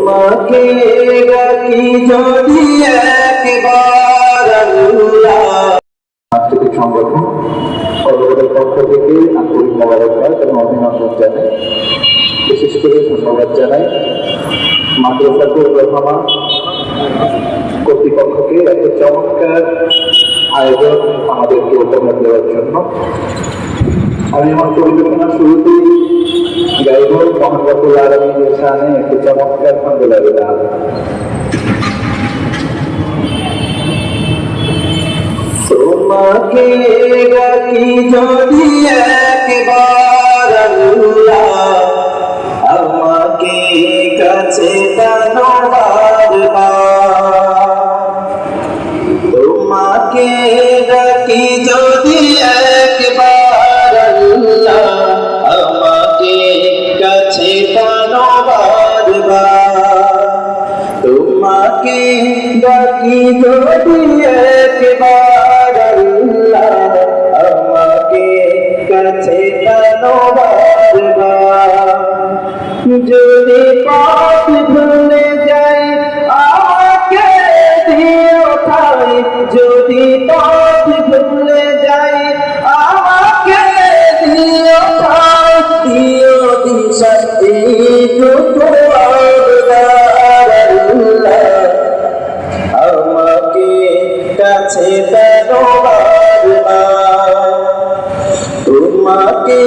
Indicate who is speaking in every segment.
Speaker 1: তোমাকে ডাকি যদি একবার আল্লাহ। সাংস্কৃতিক সংগঠন সর্বদলের পক্ষ থেকে আন্তরিক মোবারকবাদ এবং অভিনন্দন জানাই। বিশেষ করে ধন্যবাদ জানাই মাদ্রাসাতুর রহমান কর্তৃপক্ষকে এত চমৎকার আয়োজন আমাদেরকে উপহার দেওয়ার জন্য। আমি আমার পরিবেশনা শুরুতেই গাইব মহান রব্বুল আলামিনের শানে একটি চমৎকার হামদুলিল্লাহ গান। তোমাকে ডাকি যদি একবার আল্লাহ, আমাকে কাছে টানো বারবার। তোমাকে ডাকি যদি একবার আল্লাহ, আমাকে কাছে টানো বারবার। তোমাকে ডাকি যদি একবার আল্লাহ, আমাকে কাছে টানো বারবার। যদি পথ ভুলে যাই আমাকে দিও ঠাই, যদি পথ ভুলে যাই আমাকে দিও ঠাই, দিও দিশা এইটুকু আবদার আল্লাহ, আমাকে কাছে টানো বারবার। তোমাকে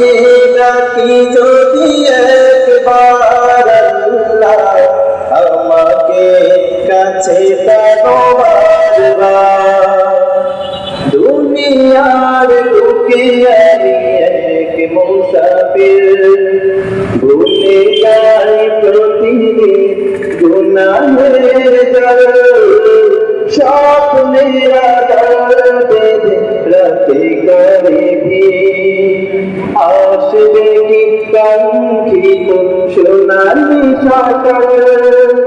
Speaker 1: ডাকি যদি একবার আল্লাহ, আমাকে কাছে টানো বারবার। দুনিয়ার বুকে আমি এক মুসাফির, ভুলে যাই প্রতিদিন গুনাহের জাল। স্বপ্নের আধার বেঁধে রাতে করে ভিড়, আসবে কি কাঙ্ক্ষিত সোনালি সকাল।